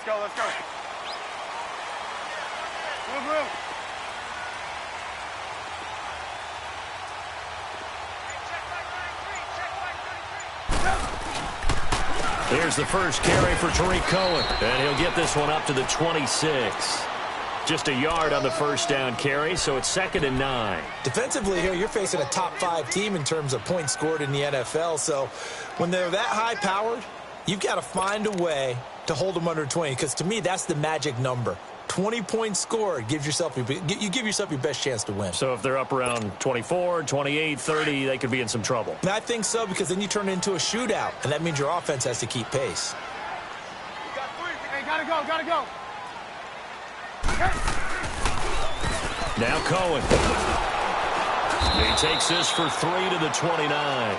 let's go, let's go. Move, move. Here's the first carry for Tariq Cohen, and he'll get this one up to the 26. Just a yard on the first down carry, so it's 2nd and 9. Defensively here, you're facing a top-5 team in terms of points scored in the NFL, so when they're that high-powered, you've got to find a way to hold them under 20, because to me, that's the magic number. 20 points scored, you give yourself your best chance to win. So if they're up around 24, 28, 30, they could be in some trouble. And I think so, because then you turn it into a shootout, and that means your offense has to keep pace. You got 3. Hey, gotta go, gotta go. Now Cohen. He takes this for 3 to the 29.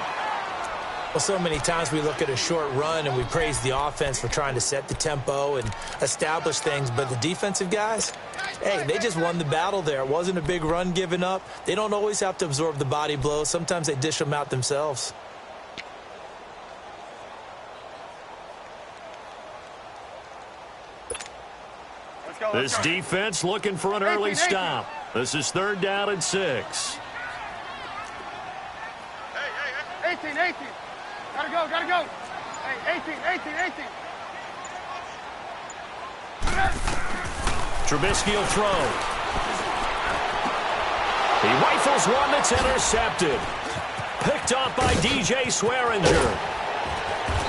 Well, so many times we look at a short run and we praise the offense for trying to set the tempo and establish things, but the defensive guys, hey, they just won the battle there. It wasn't a big run given up. They don't always have to absorb the body blows. Sometimes they dish them out themselves. This defense looking for an early stop. This is 3rd down and 6. Hey, 18, 18. Gotta go, gotta go. Hey, 18, 18, 18. Trubisky will throw. He rifles one that's intercepted. Picked off by DJ Swearinger.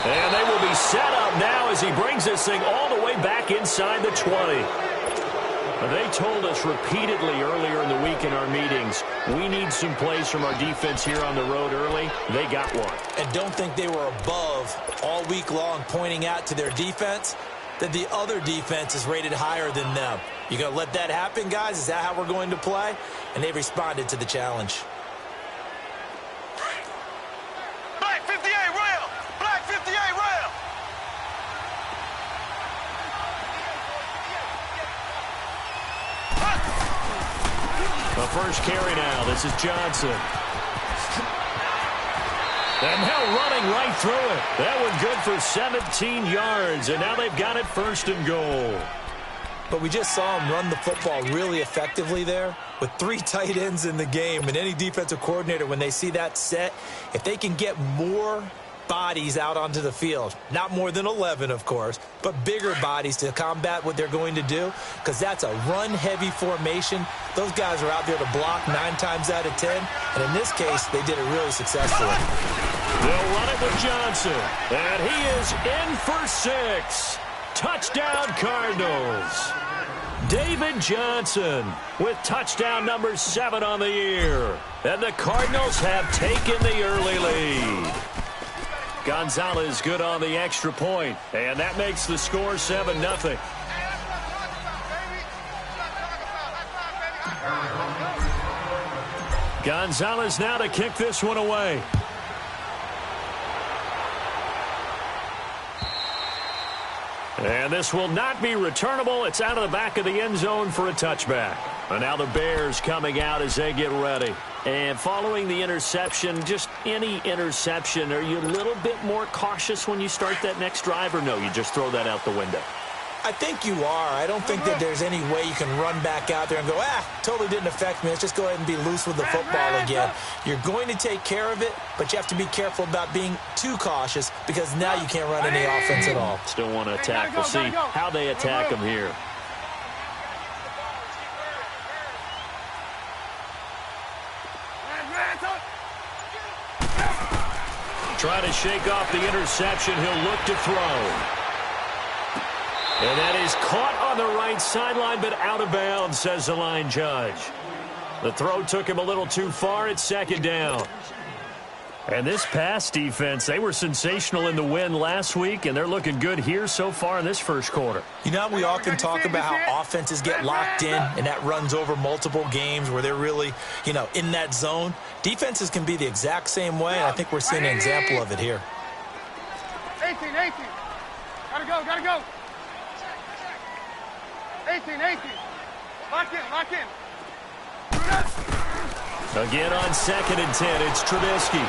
And they will be set up now as he brings this thing all the way back inside the 20. They told us repeatedly earlier in the week in our meetings, we need some plays from our defense here on the road early. They got one. And don't think they were above all week long pointing out to their defense that the other defense is rated higher than them. You going to let that happen, guys? Is that how we're going to play? And they responded to the challenge. Black 58 rail! Black 58 rail! The first carry now. This is Johnson. And now running right through it. That one good for 17 yards. And now they've got it 1st and goal. But we just saw him run the football really effectively there with 3 tight ends in the game. And any defensive coordinator, when they see that set, if they can get more bodies out onto the field, not more than 11, of course, but bigger bodies to combat what they're going to do, because that's a run-heavy formation. Those guys are out there to block 9 times out of 10, and in this case, they did it really successfully. They'll run it with Johnson, and he is in for 6. Touchdown, Cardinals. David Johnson with touchdown number 7 on the year. And the Cardinals have taken the early lead. Gonzalez good on the extra point, and that makes the score 7-0. Gonzalez now to kick this one away. And this will not be returnable. It's out of the back of the end zone for a touchback. And now the Bears coming out as they get ready. And following the interception, just any interception, are you a little bit more cautious when you start that next drive, or no, you just throw that out the window? I think you are. I don't think that there's any way you can run back out there and go, totally didn't affect me. Let's just go ahead and be loose with the football again. You're going to take care of it, but you have to be careful about being too cautious, because now you can't run any offense at all. Still want to attack. We'll see how they attack them here. Try to shake off the interception. He'll look to throw. And that is caught on the right sideline, but out of bounds, says the line judge. The throw took him a little too far. It's 2nd down. And this pass defense, they were sensational in the win last week, and they're looking good here so far in this first quarter. You know, we often talk about how offenses get locked in, and that runs over multiple games where they're really, in that zone. Defenses can be the exact same way, and I think we're seeing an example of it here. 18, 18. Gotta go, gotta go. 18, 18. Lock in, lock in. Again on 2nd and 10, it's Trubisky.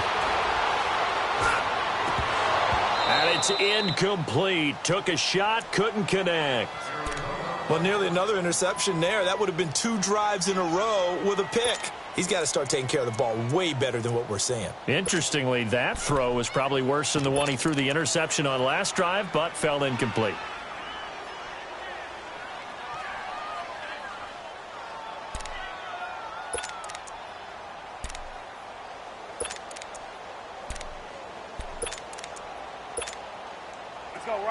And it's incomplete. Took a shot, couldn't connect. Well, nearly another interception there. That would have been 2 drives in a row with a pick. He's got to start taking care of the ball way better than what we're seeing. Interestingly, that throw was probably worse than the one he threw the interception on last drive, but fell incomplete.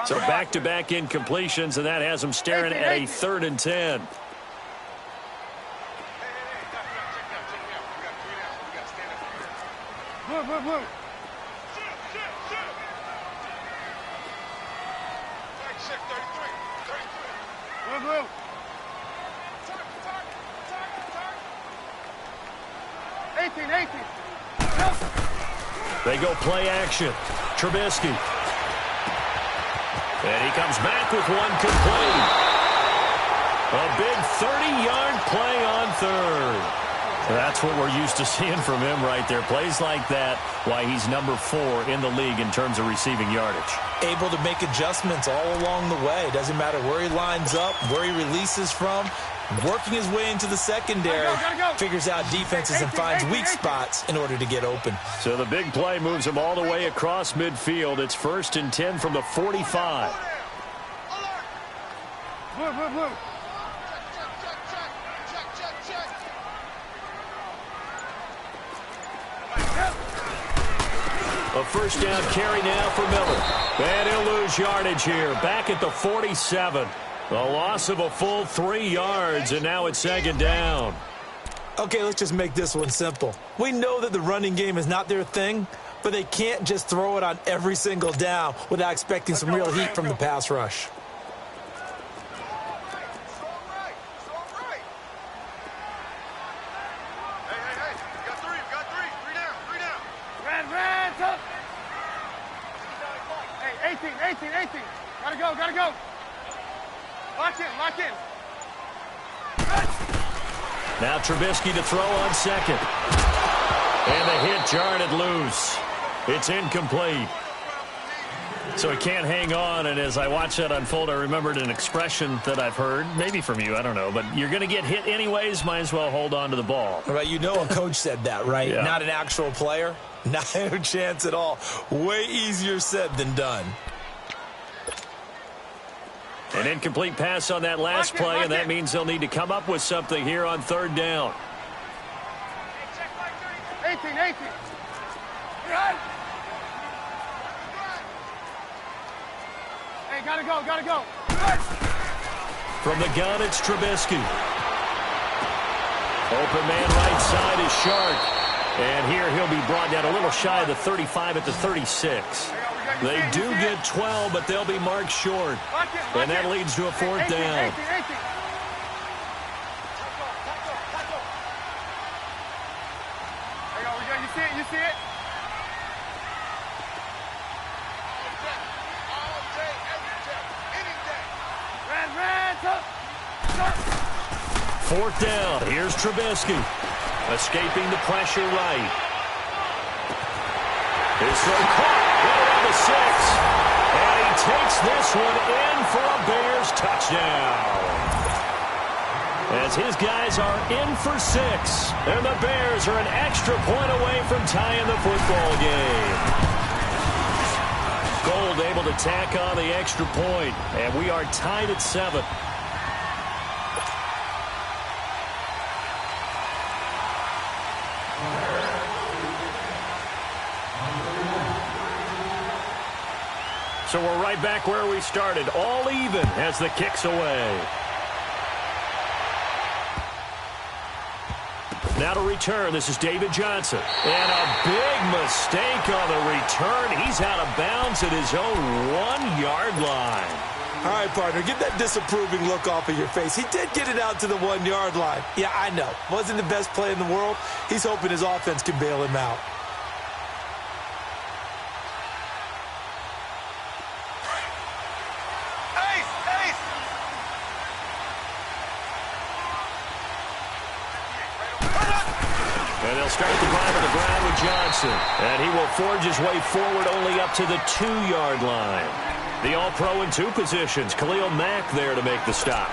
So back-to-back incompletions, and that has him staring at a 3rd and 10. Move, move, move. Move, move. They go play action. Trubisky. And he comes back with one complete. A big 30-yard play on 3rd. That's what we're used to seeing from him right there. Plays like that, why he's number 4 in the league in terms of receiving yardage. Able to make adjustments all along the way. Doesn't matter where he lines up, where he releases from. Working his way into the secondary. Figures out defenses and finds weak spots in order to get open. So the big play moves him all the way across midfield. It's 1st and 10 from the 45. Move, move, move. A 1st down carry now for Miller. And he'll lose yardage here. Back at the 47. A loss of a full 3 yards, and now it's 2nd down. Okay, let's just make this one simple. We know that the running game is not their thing, but they can't just throw it on every single down without expecting some real heat from the pass rush. Gotta go. Lock in. Now Trubisky to throw on 2nd. And the hit jarred it loose. It's incomplete. So he can't hang on, and as I watch that unfold, I remembered an expression that I've heard, maybe from you, I don't know, but you're going to get hit anyways, might as well hold on to the ball. Right, you know a coach said that, right? Yeah. Not an actual player. Not a chance at all. Way easier said than done. An incomplete pass on that last play, and that means they'll need to come up with something here on 3rd down. 18. Hey, gotta go. From the gun, it's Trubisky. Open man right side is Shark. And here he'll be brought down a little shy of the 35 at the 36. They do get 12, but they'll be marked short. And that leads to a 4th down. You see it? 4th down. Here's Trubisky. Escaping the pressure right. His throw caught. Around the 6. And he takes this one in for a Bears touchdown. As his guys are in for 6. And the Bears are an extra point away from tying the football game. Gold able to tack on the extra point. And we are tied at 7. So we're right back where we started, all even as the kick's away. Now to return, this is David Johnson. And a big mistake on the return. He's out of bounds at his own 1-yard line. All right, partner, get that disapproving look off of your face. He did get it out to the 1-yard line. Yeah, I know. Wasn't the best play in the world. He's hoping his offense can bail him out. start the drive on the ground with Johnson. And he will forge his way forward only up to the 2-yard line. The All-Pro in 2 positions. Khalil Mack there to make the stop.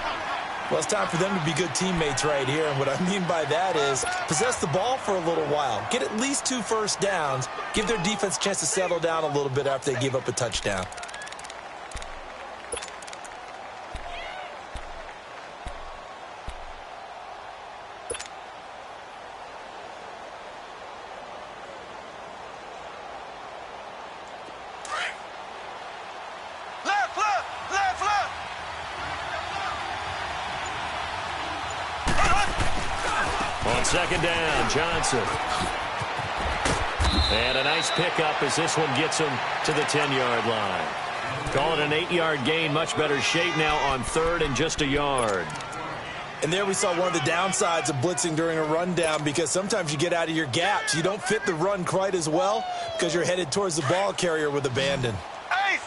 Well, it's time for them to be good teammates right here. And what I mean by that is possess the ball for a little while. Get at least 2 first downs. Give their defense a chance to settle down a little bit after they give up a touchdown. Second down, Johnson. And a nice pickup as this one gets him to the 10-yard line. Call it an 8-yard gain, much better shape now on 3rd and just a yard. And there we saw one of the downsides of blitzing during a rundown, because sometimes you get out of your gaps. You don't fit the run quite as well because you're headed towards the ball carrier with abandon. Ace!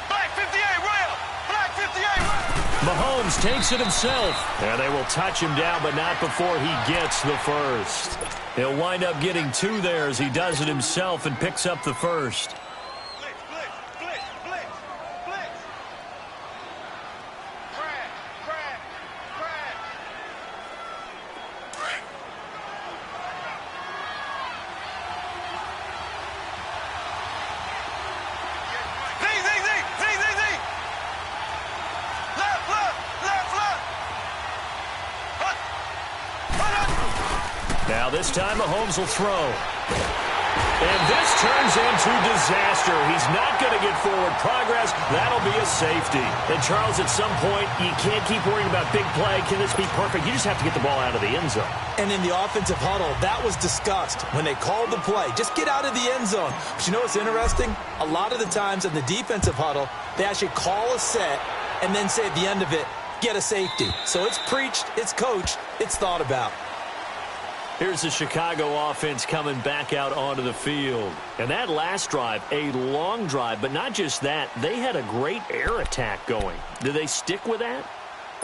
Black 58, Royal! Black 58, Royal! Mahomes takes it himself. And they will touch him down, but not before he gets the first. He'll wind up getting 2 there as he does it himself and picks up the first. Now this time Mahomes will throw. And this turns into disaster. He's not going to get forward progress. That'll be a safety. And Charles, at some point, you can't keep worrying about big play. Can this be perfect? You just have to get the ball out of the end zone. And in the offensive huddle, that was discussed when they called the play. Just get out of the end zone. But you know what's interesting? A lot of the times in the defensive huddle, they actually call a set and then say at the end of it, get a safety. So it's preached, it's coached, it's thought about. Here's the Chicago offense coming back out onto the field. And that last drive, a long drive, but not just that. They had a great air attack going. Do they stick with that?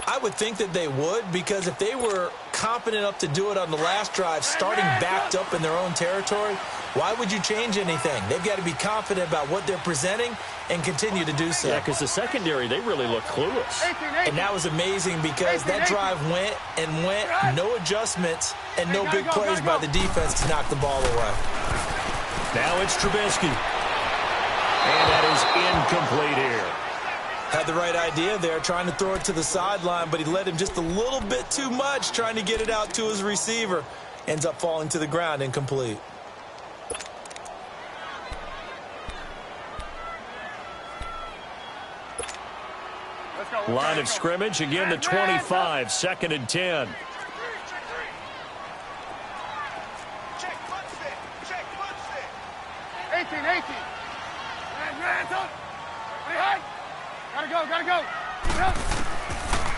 I would think that they would, because if they were confident enough to do it on the last drive, starting backed up in their own territory, why would you change anything? They've got to be confident about what they're presenting and continue to do so. Yeah, because the secondary, they really look clueless. And that was amazing because that drive went and went, no adjustments and no big plays by the defense to knock the ball away. Now it's Trubisky. And that is incomplete here. Had the right idea there, trying to throw it to the sideline, but he led him just a little bit too much, trying to get it out to his receiver. Ends up falling to the ground, incomplete. Line of scrimmage, again the 25, 2nd and 10. Check, punch it. Check, punch it. 18. Hands up. Behind. Gotta go.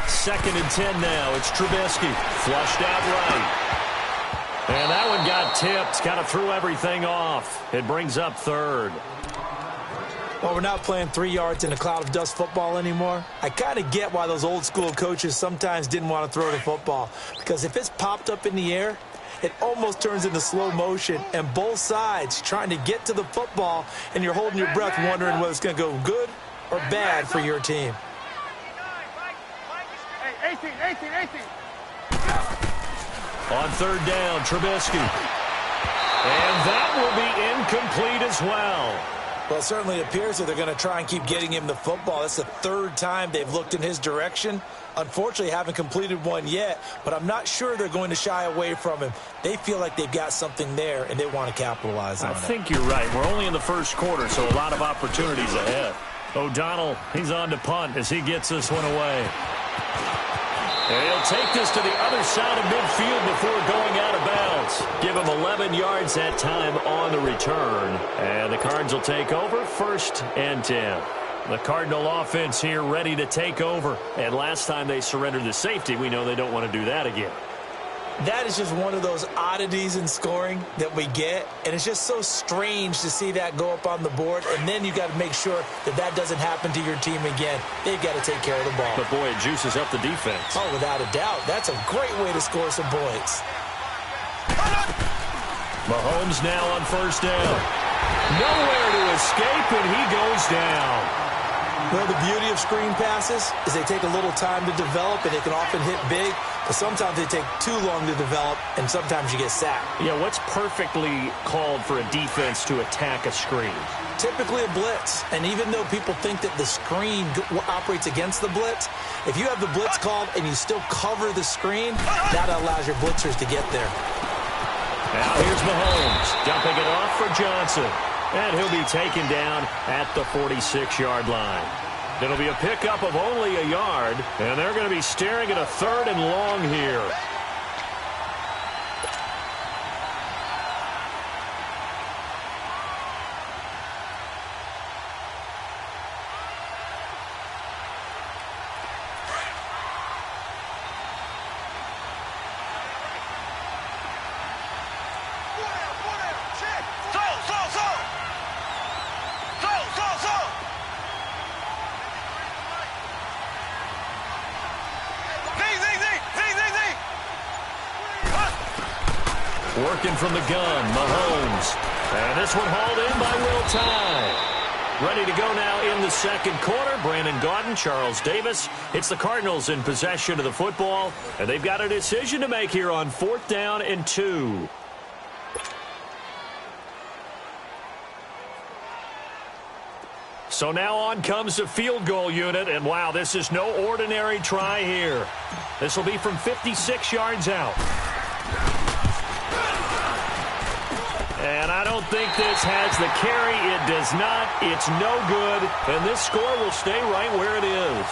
2nd and 10 now. It's Trubisky. Flushed out right. And that one got tipped. Kind of threw everything off. It brings up 3rd. Well, we're not playing 3 yards in a cloud of dust football anymore. I kind of get why those old school coaches sometimes didn't want to throw the football. Because if it's popped up in the air, it almost turns into slow motion. And both sides trying to get to the football, and you're holding your breath wondering whether it's going to go good or bad for your team. Hey, 18. On 3rd down, Trubisky. And that will be incomplete as well. Well, it certainly appears that they're going to try and keep getting him the football. That's the 3rd time they've looked in his direction. Unfortunately, haven't completed one yet, but I'm not sure they're going to shy away from him. They feel like they've got something there, and they want to capitalize on it. I think you're right. We're only in the 1st quarter, so a lot of opportunities ahead. O'Donnell, he's on to punt as he gets this one away. And he'll take this to the other side of midfield before going out of bounds. Give him 11 yards that time on the return. And the Cards will take over, 1st and 10. The Cardinal offense here ready to take over. And last time they surrendered the safety, we know they don't want to do that again. That is just one of those oddities in scoring that we get, and it's just so strange to see that go up on the board, and then you got to make sure that that doesn't happen to your team again. They've got to take care of the ball. But, boy, it juices up the defense. Oh, without a doubt. That's a great way to score some points. Mahomes now on first down. Nowhere to escape, and he goes down. Well, the beauty of screen passes is they take a little time to develop, and they can often hit big, but sometimes they take too long to develop, and sometimes you get sacked. Yeah, what's perfectly called for a defense to attack a screen? Typically a blitz, and even though people think that the screen operates against the blitz, if you have the blitz called and you still cover the screen, that allows your blitzers to get there. Now here's Mahomes, dumping it off for Johnson. And he'll be taken down at the 46-yard line. It'll be a pickup of only a yard, and they're going to be staring at a 3rd and long here. Working from the gun, Mahomes. And this one hauled in by Will Tye. Ready to go now in the second quarter. Brandon Gaudin, Charles Davis. It's the Cardinals in possession of the football. And they've got a decision to make here on 4th down and 2. So now on comes the field goal unit. And wow, this is no ordinary try here. This will be from 56 yards out. And I don't think this has the carry. It does not. It's no good. And this score will stay right where it is.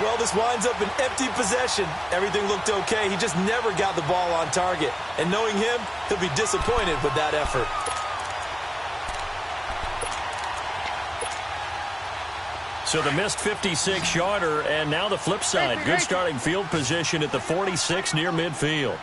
Well, this winds up an empty possession. Everything looked okay. He just never got the ball on target. And knowing him, he'll be disappointed with that effort. So the missed 56-yarder, and now the flip side. Good starting field position at the 46 near midfield.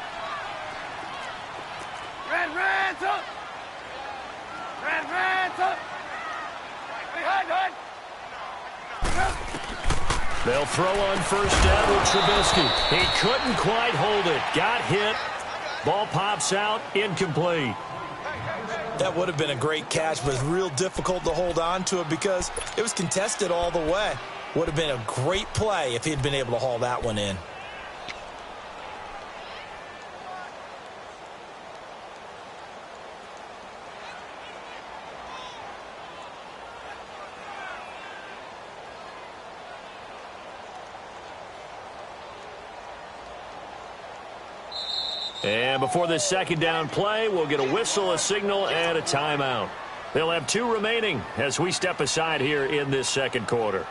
They'll throw on first down with Trubisky. He couldn't quite hold it. Got hit. Ball pops out. Incomplete. That would have been a great catch, but it's real difficult to hold on to it because it was contested all the way. Would have been a great play if he'd been able to haul that one in. And before this second down play, we'll get a whistle, a signal, and a timeout. They'll have 2 remaining as we step aside here in this second quarter.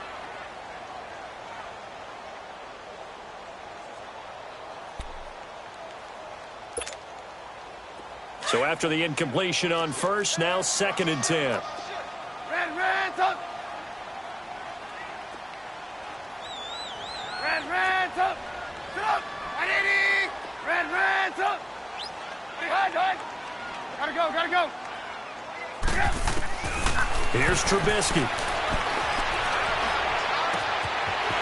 So after the incompletion on first, now 2nd and 10. Gotta go. Here's Trubisky.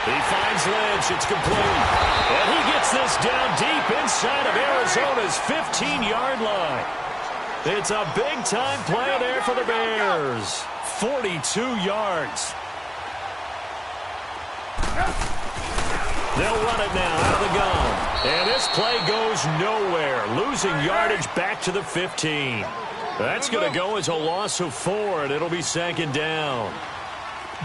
He finds Lynch. It's complete. And he gets this down deep inside of Arizona's 15-yard line. It's a big-time play there for the Bears. 42 yards. They'll run it now out of the gun. And this play goes nowhere. Losing yardage back to the 15. That's going to go as a loss of 4, and it'll be 2nd down.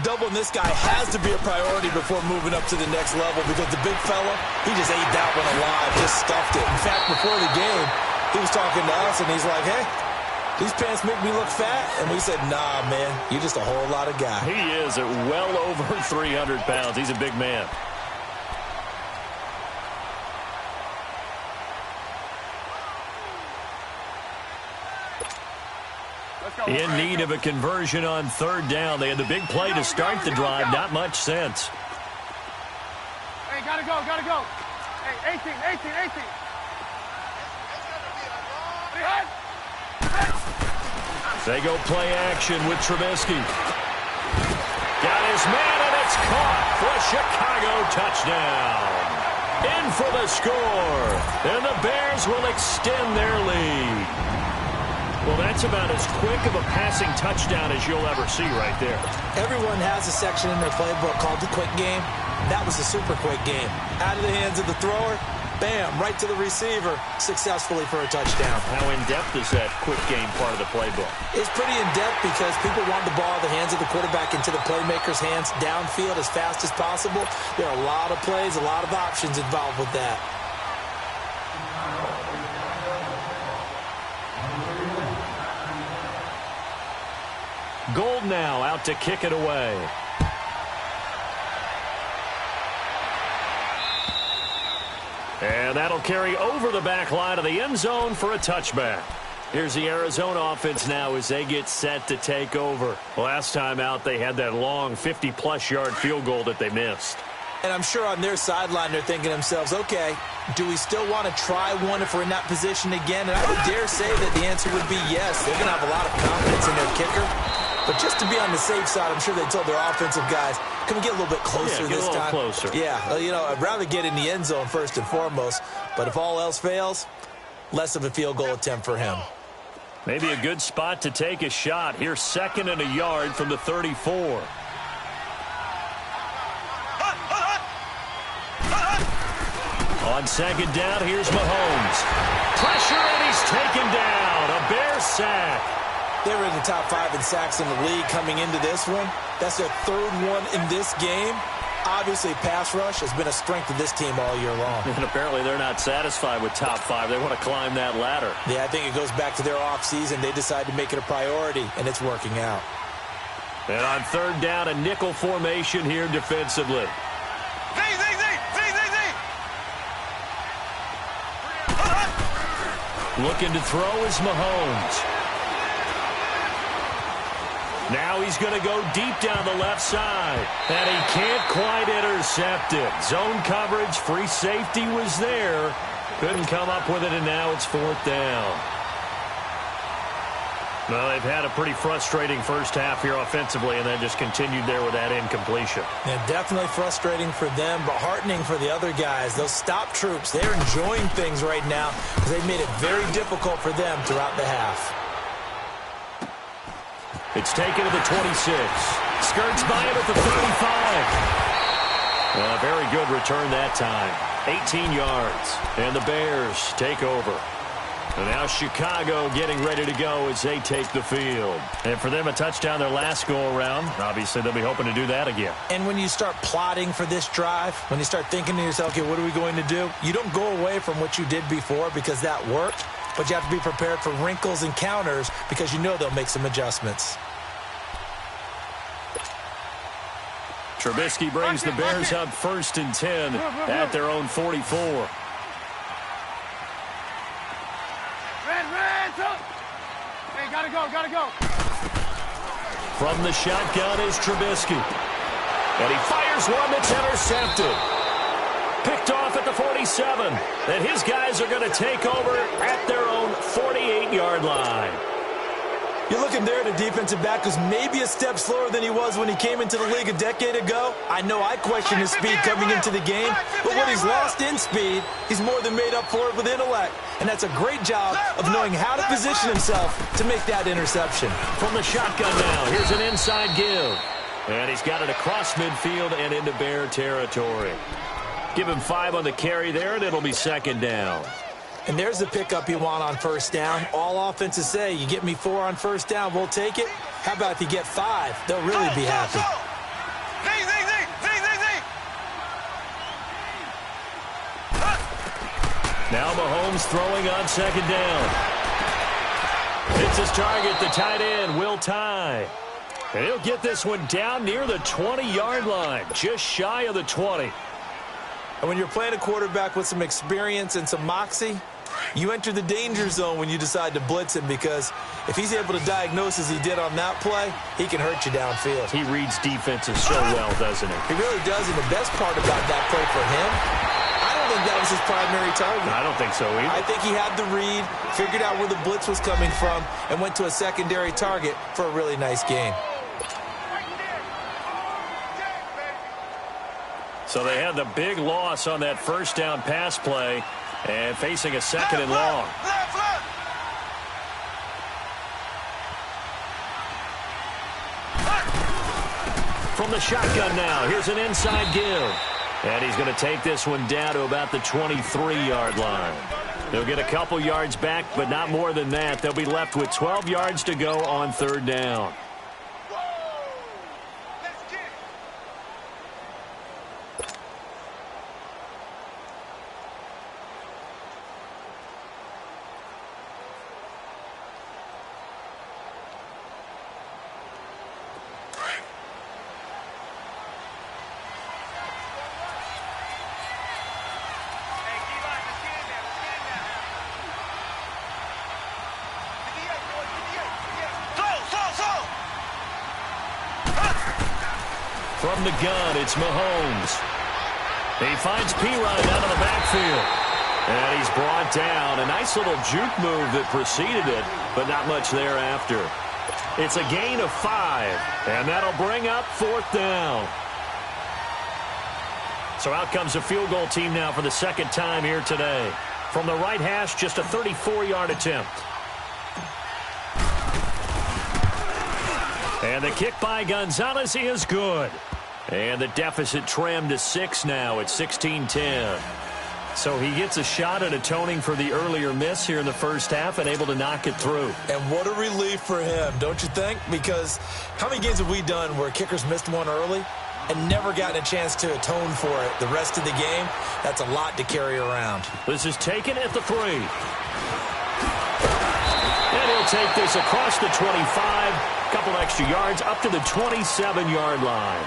Doubling this guy has to be a priority before moving up to the next level because the big fella, he just ate that one alive, just stuffed it. In fact, before the game, he was talking to us, and he's like, hey, these pants make me look fat. And we said, nah, man, you're just a whole lot of guy. He is at well over 300 pounds. He's a big man. In need of a conversion on 3rd down. They had the big play to start the drive. Not much sense. Hey, gotta go. Hey, 18. They go play action with Trubisky. Got his man, and it's caught for a Chicago touchdown. In for the score, and the Bears will extend their lead. Well, that's about as quick of a passing touchdown as you'll ever see right there. Everyone has a section in their playbook called the quick game. That was a super quick game. Out of the hands of the thrower, bam, right to the receiver, successfully for a touchdown. How in-depth is that quick game part of the playbook? It's pretty in-depth because people want the ball in the hands of the quarterback into the playmaker's hands downfield as fast as possible. There are a lot of plays, a lot of options involved with that. Gold now out to kick it away. And that'll carry over the back line of the end zone for a touchback. Here's the Arizona offense now as they get set to take over. Last time out, they had that long 50-plus yard field goal that they missed. And I'm sure on their sideline they're thinking to themselves, okay, do we still want to try one if we're in that position again? And I would dare say that the answer would be yes. They're going to have a lot of confidence in their kicker. But just to be on the safe side, I'm sure they told their offensive guys, can we get a little bit closer this time? Closer. Yeah, I'd rather get in the end zone first and foremost. But if all else fails, less of a field goal attempt for him. Maybe a good spot to take a shot. Here's 2nd and a yard from the 34. On 2nd down, here's Mahomes. Pressure, and he's taken down. A Bear sack. They were in the top 5 in sacks in the league coming into this one. That's their 3rd one in this game. Obviously, pass rush has been a strength of this team all year long. And apparently they're not satisfied with top 5. They want to climb that ladder. Yeah, I think it goes back to their offseason. They decided to make it a priority, and it's working out. And on 3rd down, a nickel formation here defensively. Looking to throw is Mahomes. Now he's going to go deep down the left side. And he can't quite intercept it. Zone coverage, free safety was there. Couldn't come up with it, and now it's 4th down. Well, they've had a pretty frustrating first half here offensively, and then just continued there with that incompletion. Yeah, definitely frustrating for them, but heartening for the other guys. Those stop troops, they're enjoying things right now because they've made it very difficult for them throughout the half. It's taken to the 26. Skirts by him at the 35. A very good return that time. 18 yards. And the Bears take over. And now Chicago getting ready to go as they take the field. And for them, a touchdown their last go-around. Obviously, they'll be hoping to do that again. And when you start plotting for this drive, when you start thinking to yourself, okay, what are we going to do? You don't go away from what you did before because that worked. But you have to be prepared for wrinkles and counters because you know they'll make some adjustments. Trubisky brings the Bears up 1st and 10 at their own 44. Red, up. Hey, gotta go. From the shotgun is Trubisky. And he fires one that's intercepted. Picked off at the 47. And his guys are going to take over at their own 48-yard line. You're looking there at a defensive back who's maybe a step slower than he was when he came into the league a decade ago. I know I questioned his speed coming into the game, but when he's lost in speed, he's more than made up for it with intellect. And that's a great job of knowing how to position himself to make that interception. From the shotgun now, here's an inside give. And he's got it across midfield and into Bear territory. Give him 5 on the carry there, and it'll be 2nd down. And there's the pickup you want on 1st down. All offenses say, you get me 4 on 1st down, we'll take it. How about if you get 5? They'll really be happy. Now Mahomes throwing on 2nd down. Hits his target, the tight end, Will Tye. And he'll get this one down near the 20-yard line, just shy of the 20. And when you're playing a quarterback with some experience and some moxie, you enter the danger zone when you decide to blitz him because if he's able to diagnose as he did on that play, he can hurt you downfield. He reads defenses so well, doesn't he? He really does, and the best part about that play for him, I don't think that was his primary target. I don't think so either. I think he had the read, figured out where the blitz was coming from, and went to a secondary target for a really nice gain. So they had the big loss on that first down pass play and facing a second and long. From the shotgun now, here's an inside give. And he's going to take this one down to about the 23-yard line. They'll get a couple yards back, but not more than that. They'll be left with 12 yards to go on third down. From the gun, it's Mahomes. He finds Pirine out of the backfield. And he's brought down. A nice little juke move that preceded it, but not much thereafter. It's a gain of 5, and that'll bring up fourth down. So out comes a field goal team now for the second time here today. From the right hash, just a 34-yard attempt. And the kick by Gonzalez is good. And the deficit trimmed to 6 now at 16-10. So he gets a shot at atoning for the earlier miss here in the first half and able to knock it through. And what a relief for him, don't you think? Because how many games have we done where kickers missed one early and never gotten a chance to atone for it the rest of the game? That's a lot to carry around. This is taken at the 3. And he'll take this across the 25, couple extra yards up to the 27-yard line.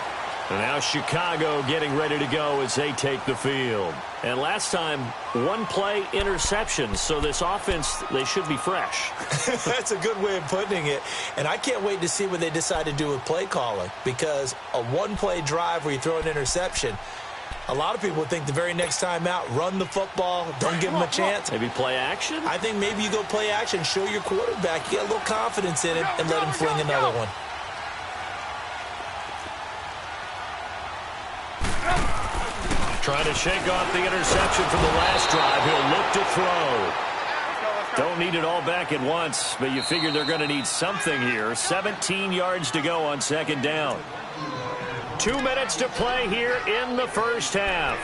And now Chicago getting ready to go as they take the field. And last time, one play interception. So this offense, they should be fresh. That's a good way of putting it. And I can't wait to see what they decide to do with play calling. Because a one-play drive where you throw an interception, a lot of people think the very next time out, run the football, don't give them a chance. Maybe play action? I think maybe you go play action, show your quarterback, you get a little confidence in him, and let him fling another one. Trying to shake off the interception from the last drive. He'll look to throw. Don't need it all back at once, but you figure they're going to need something here. 17 yards to go on second down. 2 minutes to play here in the first half.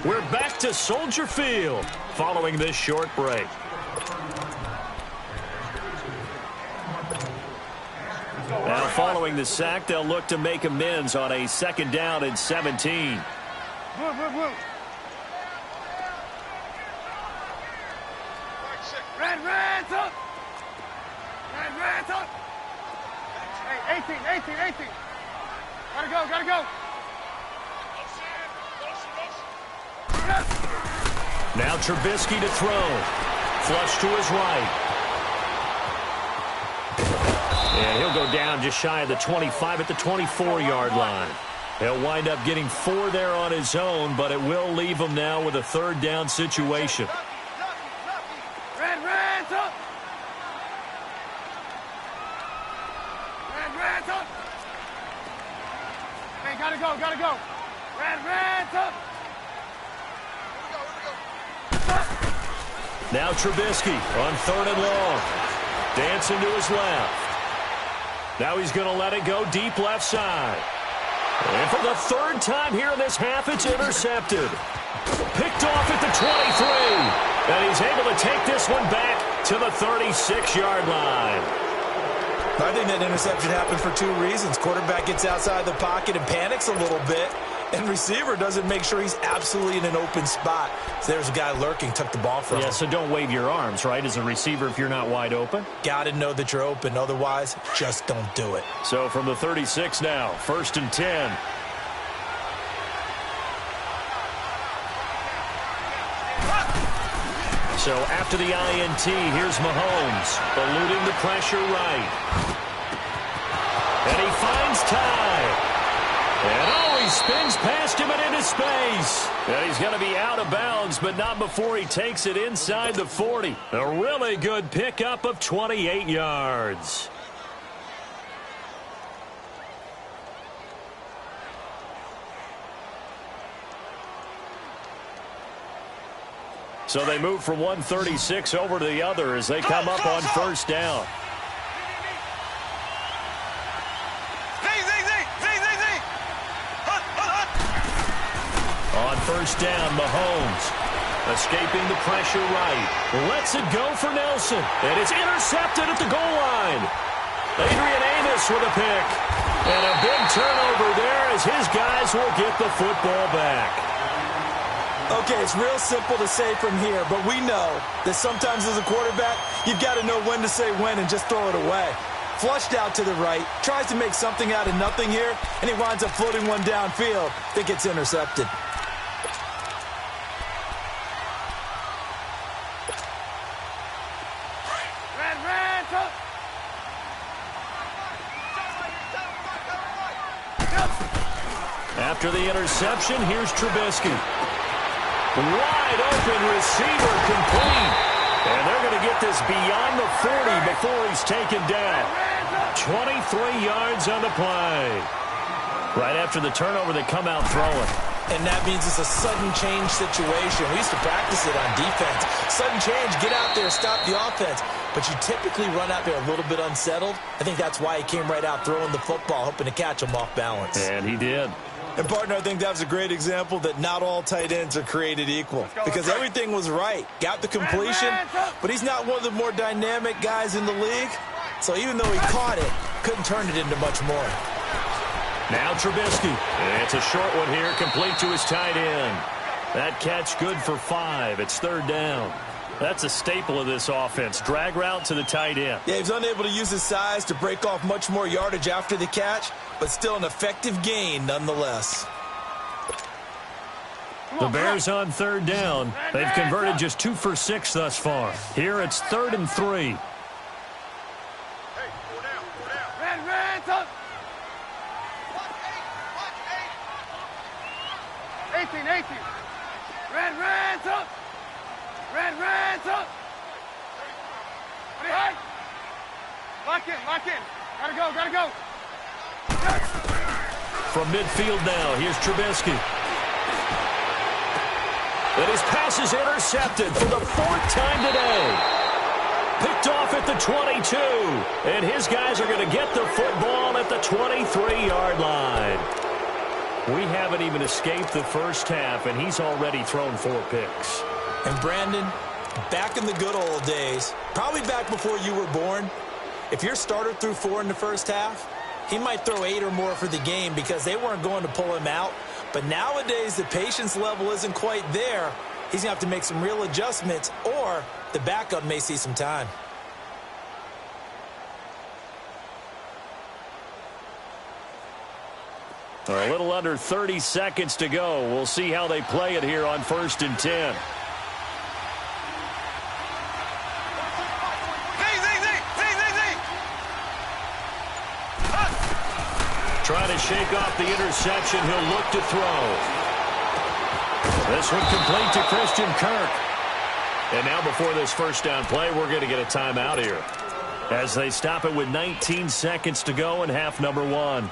We're back to Soldier Field following this short break. Now following the sack, they'll look to make amends on a second down and 17. Move, move, move. Red, up. Red, up. Hey, 18. Gotta go. Now Trubisky to throw. Flush to his right. And he'll go down just shy of the 25 at the 24-yard line. He'll wind up getting 4 there on his own, but it will leave him now with a third down situation. Red, up. Red, up. Hey, gotta go. Red, up. Now Trubisky on third and long. Dancing to his left. Now he's going to let it go deep left side. And for the third time here in this half, it's intercepted. Picked off at the 23. And he's able to take this one back to the 36-yard line. I think that interception happened for 2 reasons. Quarterback gets outside the pocket and panics a little bit. And receiver doesn't make sure he's absolutely in an open spot. So there's a guy lurking, took the ball from him. Yeah, so don't wave your arms, right, as a receiver if you're not wide open? Got to know that you're open. Otherwise, just don't do it. So from the 36 now, 1st and 10. So after the INT, here's Mahomes, eluding the pressure right. And he finds time. And oh, he spins past him and into space. And he's going to be out of bounds, but not before he takes it inside the 40. A really good pickup of 28 yards. So they move from 136 over to the other as they come up on first down. On first down, Mahomes escaping the pressure right. Lets it go for Nelson. And it's intercepted at the goal line. Adrian Amos with a pick. And a big turnover there as his guys will get the football back. Okay, it's real simple to say from here, but we know that sometimes as a quarterback, you've got to know when to say when and just throw it away. Flushed out to the right, tries to make something out of nothing here, and he winds up floating one downfield that gets intercepted. After the interception, here's Trubisky. Wide open receiver complete. And they're going to get this beyond the 40 before he's taken down. 23 yards on the play. Right after the turnover, they come out throwing. And that means it's a sudden change situation. We used to practice it on defense. Sudden change, get out there, stop the offense. But you typically run out there a little bit unsettled. I think that's why he came right out throwing the football, hoping to catch him off balance. And he did. And, partner, I think that was a great example that not all tight ends are created equal. Because everything was right. Got the completion, but he's not one of the more dynamic guys in the league. So even though he caught it, couldn't turn it into much more. Now Trubisky. It's a short one here, complete to his tight end. That catch good for 5. It's third down. That's a staple of this offense. Drag route to the tight end. Yeah, he's unable to use his size to break off much more yardage after the catch, but still an effective gain nonetheless. The Bears on third down. They've converted just 2 for 6 thus far. Here it's 3rd and 3. Lock in. Gotta go. From midfield now, here's Trubisky. And his pass is intercepted for the 4th time today. Picked off at the 22. And his guys are going to get the football at the 23-yard line. We haven't even escaped the first half, and he's already thrown 4 picks. And Brandon, back in the good old days, probably back before you were born, if your starter threw 4 in the first half, he might throw 8 or more for the game because they weren't going to pull him out. But nowadays, the patience level isn't quite there. He's going to have to make some real adjustments, or the backup may see some time. A little under 30 seconds to go. We'll see how they play it here on 1st and 10. Trying to shake off the interception. He'll look to throw. This one complete to Christian Kirk. And now before this first down play, we're going to get a timeout here as they stop it with 19 seconds to go in half number 1.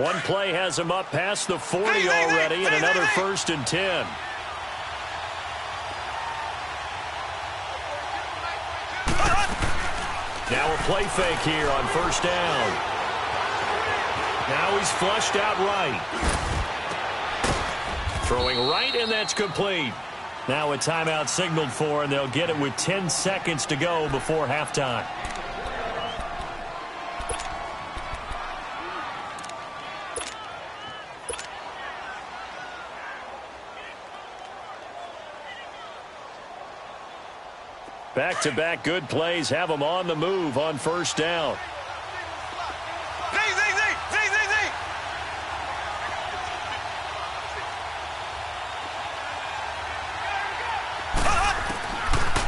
One play has him up past the 40 already, and another 1st and 10. Now a play fake here on first down. Now he's flushed out right. Throwing right, and that's complete. Now a timeout signaled for, and they'll get it with 10 seconds to go before halftime. Back-to-back good plays have them on the move on first down.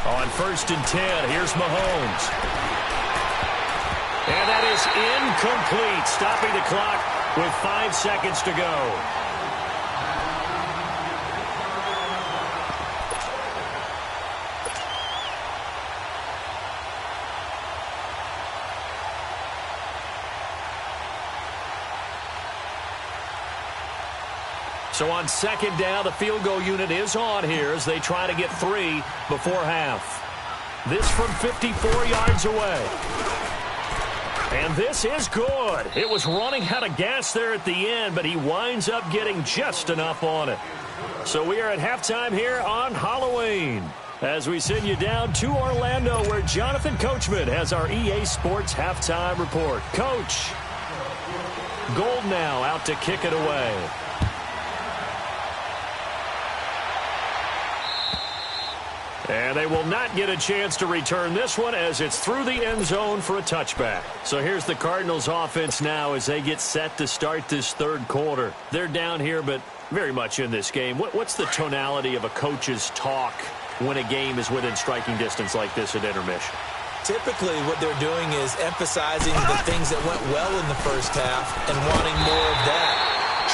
On 1st and 10, here's Mahomes. And that is incomplete, stopping the clock with 5 seconds to go. So on second down, the field goal unit is on here as they try to get 3 before half. This from 54 yards away. And this is good. It was running out of gas there at the end, but he winds up getting just enough on it. So we are at halftime here on Halloween as we send you down to Orlando where Jonathan Coachman has our EA Sports halftime report. Coach, Gold now out to kick it away. And they will not get a chance to return this one as it's through the end zone for a touchback. So here's the Cardinals offense now as they get set to start this third quarter. They're down here, but very much in this game. What's the tonality of a coach's talk when a game is within striking distance like this at intermission? Typically, what they're doing is emphasizing the things that went well in the first half and wanting more of that.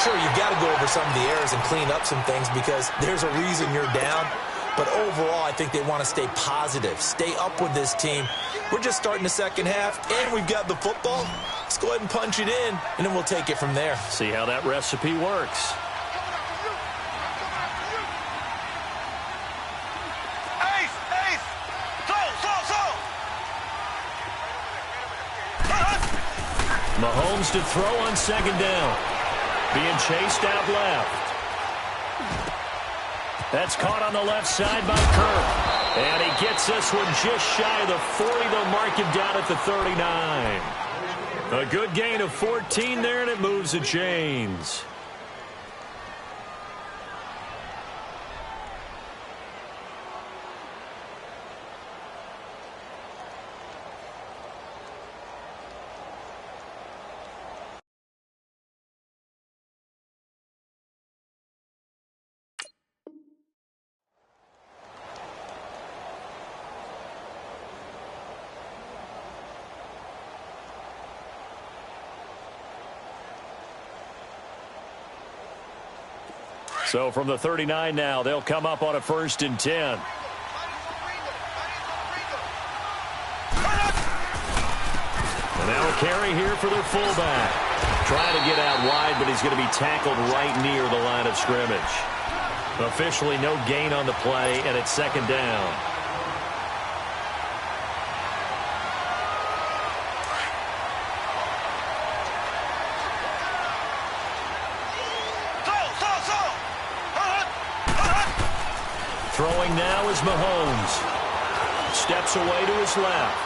Sure, you've got to go over some of the errors and clean up some things because there's a reason you're down. But overall, I think they want to stay positive, stay up with this team. We're just starting the second half, and we've got the football. Let's go ahead and punch it in, and then we'll take it from there. See how that recipe works. Mahomes to throw on second down. Being chased out left. That's caught on the left side by Kirk. And he gets this one just shy of the 40. They'll mark him down at the 39. A good gain of 14 there, and it moves the chains. So from the 39 now, they'll come up on a 1st and 10. And now a carry here for their fullback. Trying to get out wide, but he's going to be tackled right near the line of scrimmage. Officially no gain on the play, and it's second down. Throwing now is Mahomes. Steps away to his left.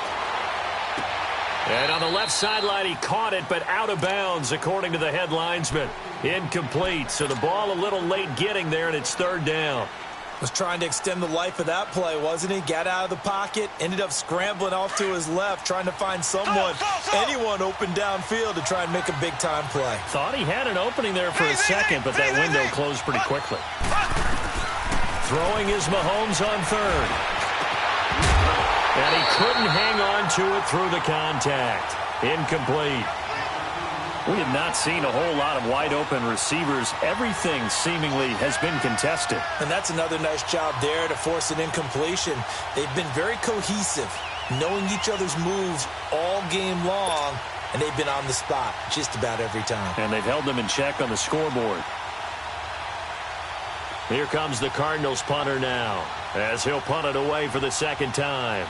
And on the left sideline, he caught it, but out of bounds, according to the head linesman. Incomplete, so the ball a little late getting there, and it's third down. Was trying to extend the life of that play, wasn't he? Got out of the pocket, ended up scrambling off to his left, trying to find anyone open downfield to try and make a big-time play. Thought he had an opening there for a second, but that window closed pretty quickly. Throwing is Mahomes on third. And he couldn't hang on to it through the contact. Incomplete. We have not seen a whole lot of wide-open receivers. Everything seemingly has been contested. And that's another nice job there to force an incompletion. They've been very cohesive, knowing each other's moves all game long, and they've been on the spot just about every time. And they've held them in check on the scoreboard. Here comes the Cardinals punter now, as he'll punt it away for the second time.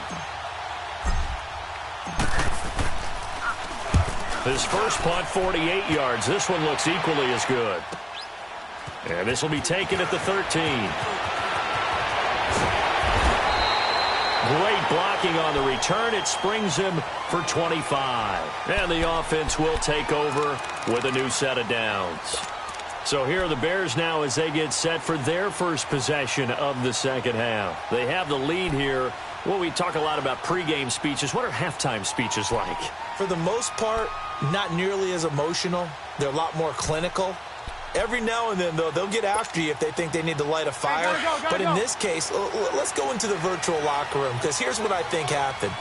His first punt, 48 yards. This one looks equally as good. And this will be taken at the 13. Great blocking on the return. It springs him for 25. And the offense will take over with a new set of downs. So here are the Bears now as they get set for their first possession of the second half. They have the lead here. Well, we talk a lot about pregame speeches. What are halftime speeches like? For the most part, not nearly as emotional. They're a lot more clinical. Every now and then, though, they'll get after you if they think they need to light a fire. But in this case, let's go into the virtual locker room, because here's what I think happened.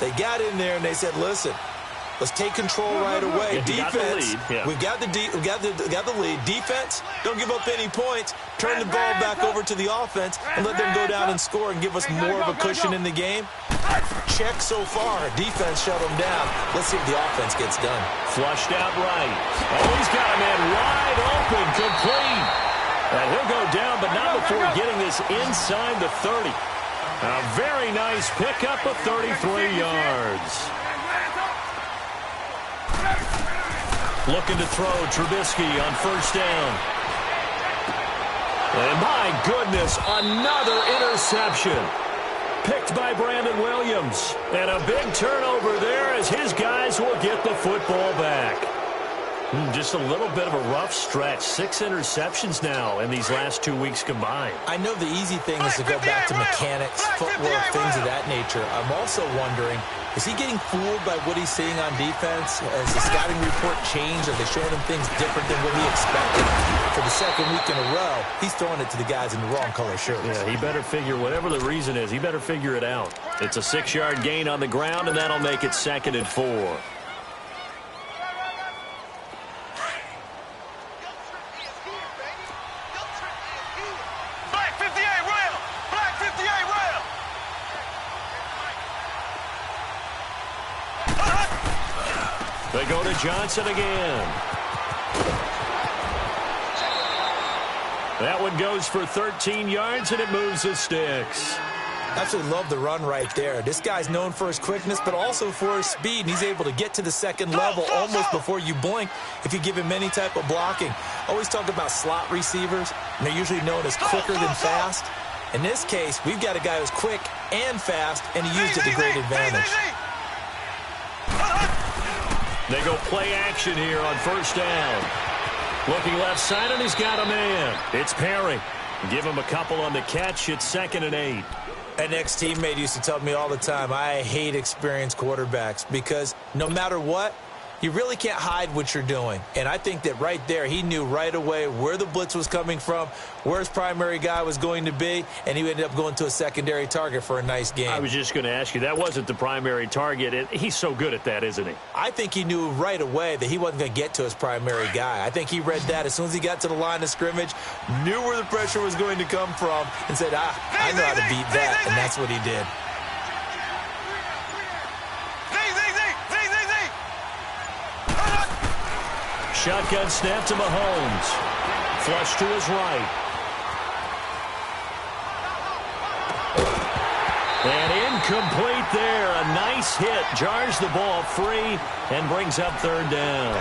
They got in there and they said, listen, Let's take control right away. Defense, we've got the lead. Defense, don't give up any points. Turn the ball back over to the offense and let them go down and score and give us more of a cushion in the game. Check so far. Defense shut them down. Let's see if the offense gets done. Flushed out right. Oh, he's got a man wide open, complete. And he'll go down, but not before getting this inside the 30. A very nice pickup of 33 yards. Looking to throw Trubisky on first down. And my goodness, another interception. Picked by Brandon Williams. And a big turnover there as his guys will get the football back. Just a little bit of a rough stretch. 6 interceptions now in these last 2 weeks combined. I know the easy thing is to go back to mechanics, footwork, things of that nature. I'm also wondering, is he getting fooled by what he's seeing on defense? Has the scouting report changed? Are they showing him things different than what he expected? For the second week in a row, he's throwing it to the guys in the wrong color shirts. Yeah, he better figure, whatever the reason is, he better figure it out. It's a 6-yard gain on the ground, and that'll make it 2nd and 4. They go to Johnson again. That one goes for 13 yards, and it moves the sticks. Absolutely love the run right there. This guy's known for his quickness, but also for his speed. And he's able to get to the second level almost before you blink if you give him any type of blocking. Always talk about slot receivers, and they're usually known as quicker than fast. In this case, we've got a guy who's quick and fast, and he used it to great advantage. They go play action here on first down. Looking left side, and he's got a man. It's Perry. Give him a couple on the catch. It's 2nd and 8. An ex-teammate used to tell me all the time, I hate experienced quarterbacks because no matter what, you really can't hide what you're doing. And I think that right there, he knew right away where the blitz was coming from, where his primary guy was going to be, and he ended up going to a secondary target for a nice game. I was just going to ask you, that wasn't the primary target. He's so good at that, isn't he? I think he knew right away that he wasn't going to get to his primary guy. I think he read that as soon as he got to the line of scrimmage, knew where the pressure was going to come from, and said, I know how to beat that, and that's what he did. Shotgun snap to Mahomes. Flush to his right. And incomplete there. A nice hit. Jars the ball free and brings up 3rd down.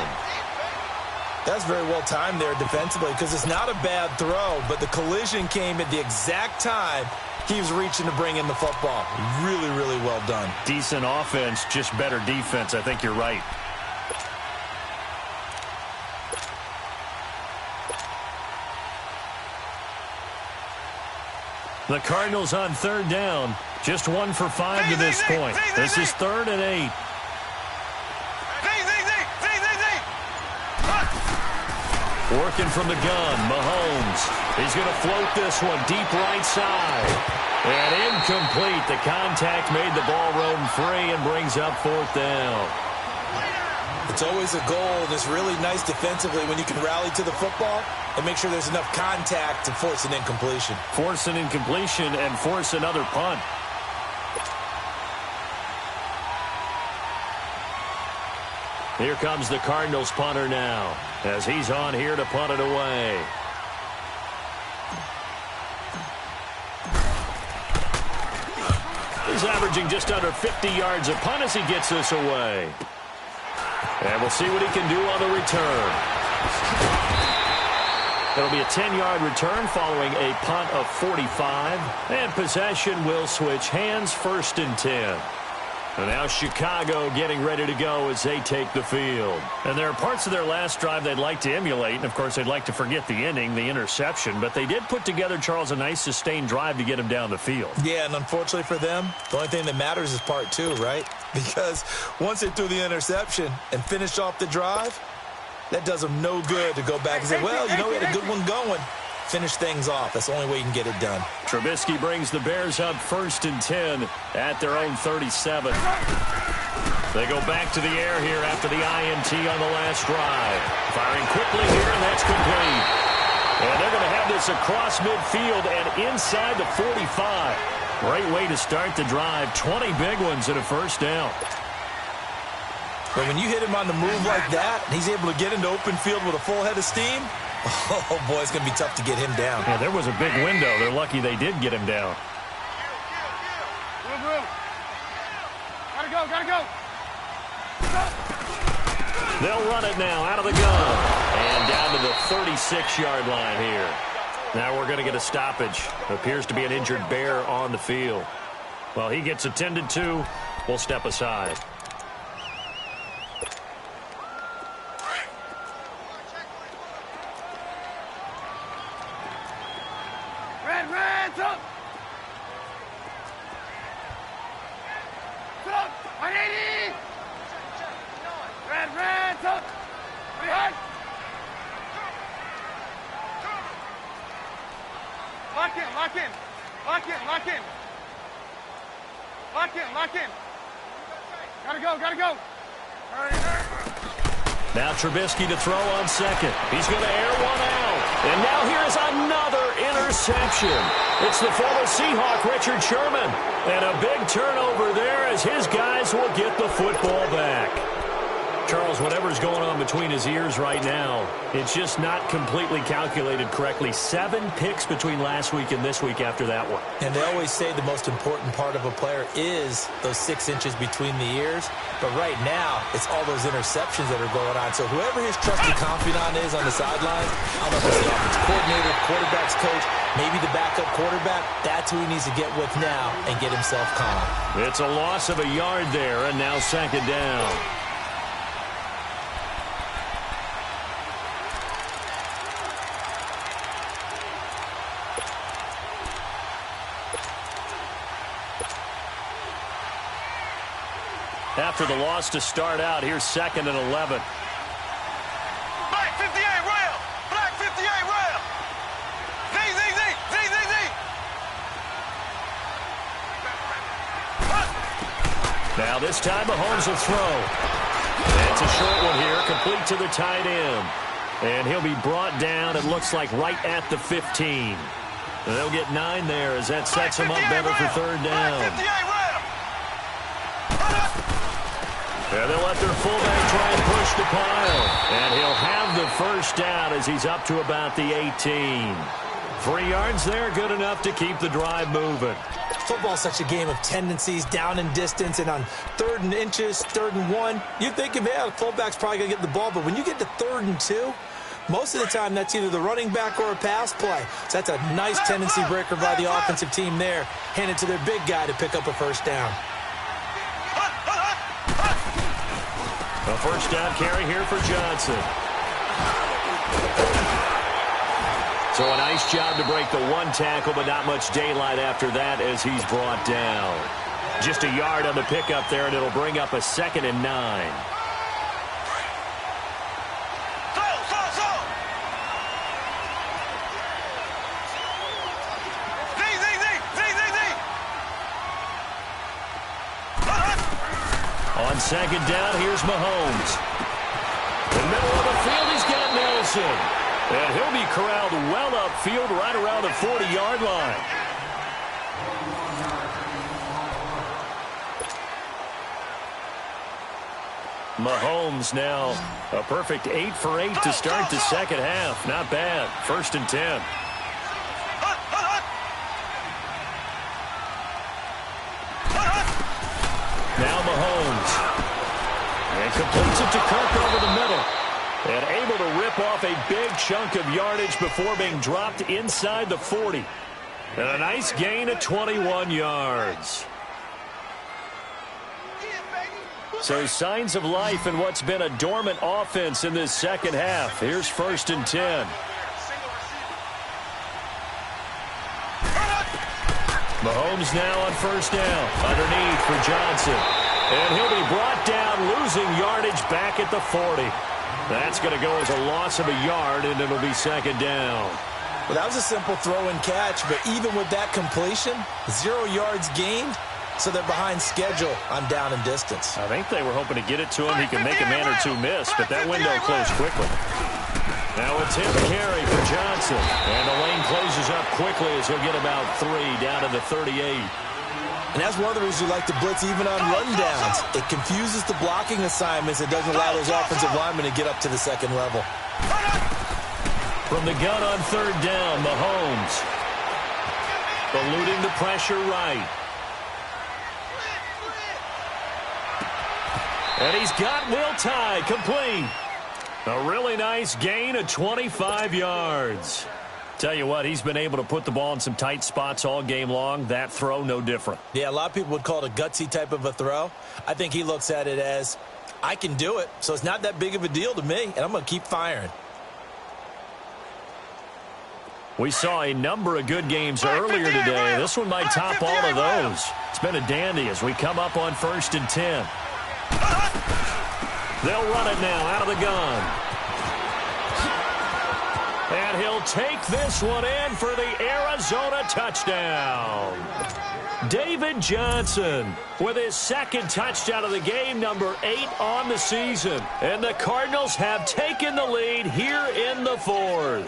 That's very well timed there defensively because it's not a bad throw, but the collision came at the exact time he was reaching to bring in the football. Really, really well done. Decent offense, just better defense. I think you're right. The Cardinals on 3rd down. Just 1 for 5 to this point. This is 3rd and 8. Working from the gun, Mahomes. He's going to float this one deep right side. And incomplete. The contact made the ball roam free and brings up 4th down. It's always a goal, and it's really nice defensively when you can rally to the football and make sure there's enough contact to force an incompletion. Force an incompletion and force another punt. Here comes the Cardinals punter now as he's on here to punt it away. He's averaging just under 50 yards a punt as he gets this away. And we'll see what he can do on the return. It'll be a 10-yard return following a punt of 45. And possession will switch hands, 1st and 10. And now Chicago getting ready to go as they take the field. And there are parts of their last drive they'd like to emulate. And, of course, they'd like to forget the inning, the interception. But they did put together, Charles, a nice sustained drive to get him down the field. Yeah, and unfortunately for them, the only thing that matters is part 2, right? Because once they threw the interception and finished off the drive, that does them no good to go back and say, well, you know, we had a good one going. Finish things off. That's the only way you can get it done. Trubisky brings the Bears up 1st and 10 at their own 37. They go back to the air here after the INT on the last drive. Firing quickly here, and that's complete. And they're going to have this across midfield and inside the 45. Great way to start the drive. 20 big ones and a first down. But when you hit him on the move like that, he's able to get into open field with a full head of steam. Oh, boy, it's going to be tough to get him down. Yeah, there was a big window. They're lucky they did get him down. Move. Gotta go. They'll run it now out of the gun. And down to the 36-yard line here. Now we're going to get a stoppage. Appears to be an injured Bear on the field. Well, he gets attended to. We'll step aside. Red, up! Up! 180! Red, up! Behind! Lock in! Gotta go! Now Trubisky to throw on second. He's going to air one out. And now here's another interception. It's the former Seahawk, Richard Sherman. And a big turnover there as his guys will get the football back. Charles, whatever's going on between his ears right now, it's just not completely calculated correctly. 7 picks between last week and this week after that one. And they always say the most important part of a player is those 6 inches between the ears. But right now, it's all those interceptions that are going on. So whoever his trusted confidant is on the sidelines, I don't know if it's the offensive coordinator, quarterback's coach, maybe the backup quarterback, that's who he needs to get with now and get himself calm. It's a loss of a yard there, and now second down. After the loss to start out, here's 2nd and 11. Black 58 rail! Black 58 rail! Z! Now this time Mahomes will throw. That's a short one here, complete to the tight end. And he'll be brought down, it looks like, right at the 15. And they'll get 9 there as that sets him up better for third down. And they'll let their fullback try and push the pile. And he'll have the first down as he's up to about the 18. 3 yards there, good enough to keep the drive moving. Football's such a game of tendencies, down and distance, and on 3rd and inches, 3rd and 1, you think, the fullback's probably going to get the ball, but when you get to 3rd and 2, most of the time that's either the running back or a pass play. So that's a nice tendency breaker by the offensive team there. Hand it to their big guy to pick up a first down. A first down carry here for Johnson. So a nice job to break the 1 tackle, but not much daylight after that as he's brought down. Just a yard on the pickup there, and it'll bring up a 2nd and 9. On 2nd down, here's Mahomes. In the middle of the field, he's got Nelson. And he'll be corralled well upfield right around the 40-yard line. Mahomes now a perfect 8 for 8 to start the second half. Not bad. 1st and 10. Now Mahomes. And completes it to Cook over the middle. And able to rip off a big chunk of yardage before being dropped inside the 40. And a nice gain of 21 yards. So signs of life in what's been a dormant offense in this second half. Here's 1st and 10. Mahomes now on 1st down. Underneath for Johnson. And he'll be brought down, losing yardage back at the 40. That's going to go as a loss of a yard, and it'll be 2nd down. Well, that was a simple throw and catch, but even with that completion, 0 yards gained, so they're behind schedule on down and distance. I think they were hoping to get it to him. He can make a man or two miss, but that window closed quickly. Now it's him to carry for Johnson. And the lane closes up quickly as he'll get about 3 down to the 38. And that's one of the reasons we like to blitz even on rundowns. It confuses the blocking assignments. It doesn't allow those offensive linemen to get up to the second level. From the gun on 3rd down, Mahomes. Eluding the pressure right. And he's got Will Tye complete. A really nice gain of 25 yards. Tell you what, he's been able to put the ball in some tight spots all game long. That throw, no different. Yeah, a lot of people would call it a gutsy type of a throw. I think he looks at it as, I can do it, so it's not that big of a deal to me, and I'm going to keep firing. We saw a number of good games earlier today. This one might top all of those. It's been a dandy as we come up on 1st and 10. They'll run it now out of the gun. And he'll take this one in for the Arizona touchdown. David Johnson with his 2nd touchdown of the game, number 8 on the season. And the Cardinals have taken the lead here in the 4th.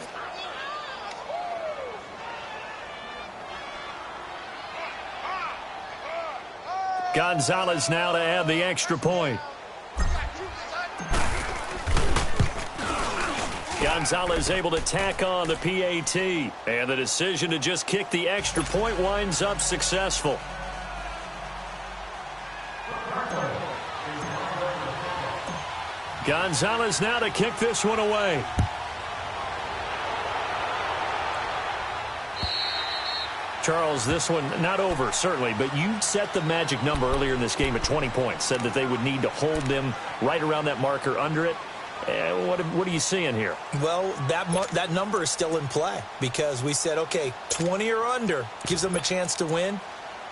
Gonzalez now to add the extra point. Gonzalez able to tack on the PAT. And the decision to just kick the extra point winds up successful. Gonzalez now to kick this one away. Charles, this one not over, certainly, but you set the magic number earlier in this game at 20 points. Said that they would need to hold them right around that marker under it. What are you seeing here? Well, that number is still in play because we said, okay, 20 or under gives them a chance to win.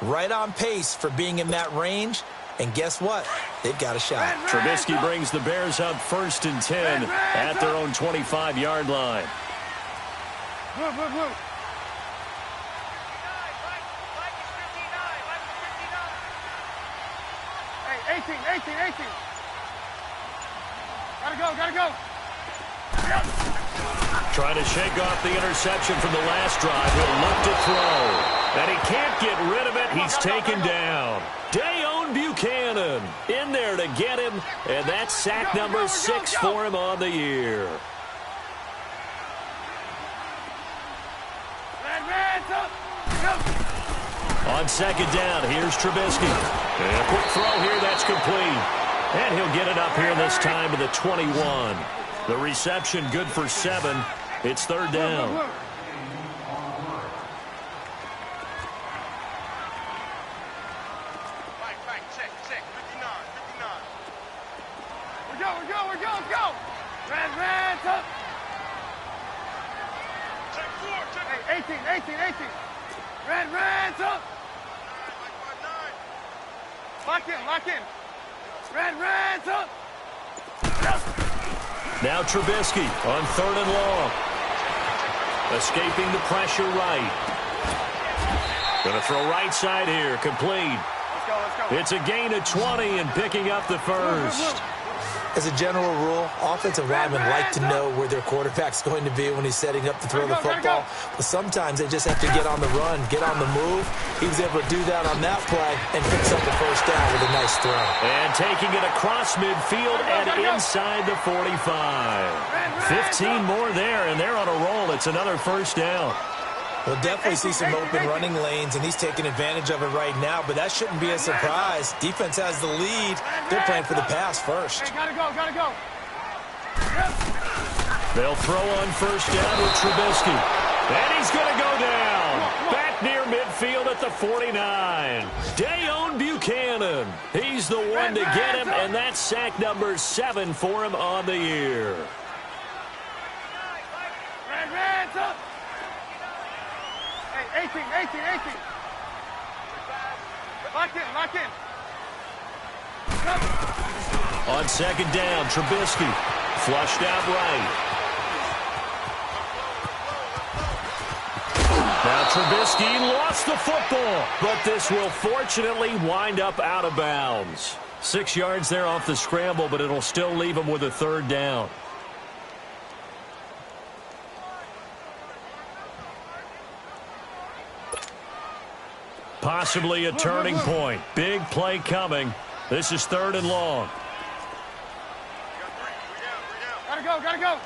Right on pace for being in that range. And guess what? They've got a shot. Trubisky brings the Bears up 1st and 10 at their own 25-yard line. Move, move, move. Hey, 18. Gotta go. Trying to shake off the interception from the last drive. He'll look to throw. And he can't get rid of it. He's taken down. Dayon Buchanan in there to get him. And that's sack number 6 for him on the year. On 2nd down, here's Trubisky. And a quick throw here, that's complete. And he'll get it up here this time to the 21. The reception good for 7. It's 3rd down. Check. 59. We're go. Red, up. Check 4. Hey, 18. Red, up. Lock in. Red, up. Now Trubisky on 3rd and long. Escaping the pressure right. Going to throw right side here. Complete. Let's go. It's a gain of 20 and picking up the 1st. As a general rule, offensive linemen like to know where their quarterback's going to be when he's setting up to throw the football. But sometimes they just have to get on the run, get on the move. He was able to do that on that play and picks up the 1st down with a nice throw. And taking it across midfield and inside the 45. 15 more there, and they're on a roll. It's another 1st down. We'll definitely see some open running lanes, and he's taking advantage of it right now, but that shouldn't be a surprise. Defense has the lead. They're playing for the pass first. Hey, gotta go. They'll throw on 1st down with Trubisky. And he's going to go down. Back near midfield at the 49. Dayon Buchanan. He's the one to get him, and that's sack number 7 for him on the year. Red, up. Hey, 18. Lock in. On 2nd down, Trubisky flushed out right. Now Trubisky lost the football, but this will fortunately wind up out of bounds. 6 yards there off the scramble, but it'll still leave him with a third down. Possibly a turning point. Big play coming. This is 3rd and long. Gotta go, gotta go.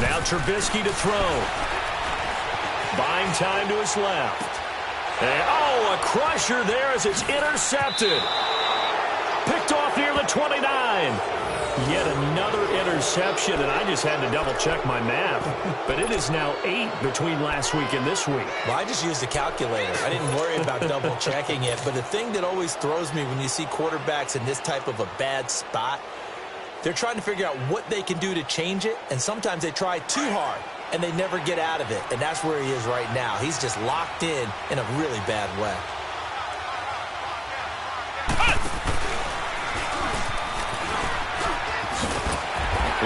Now Trubisky to throw. Buying time to his left. And, oh, a crusher there as it's intercepted. Picked off near the 29. Yet another interception, and I just had to double-check my math. But it is now 8 between last week and this week. Well, I just used a calculator. I didn't worry about double-checking it. But the thing that always throws me when you see quarterbacks in this type of a bad spot, they're trying to figure out what they can do to change it, and sometimes they try too hard, and they never get out of it. And that's where he is right now. He's just locked in a really bad way.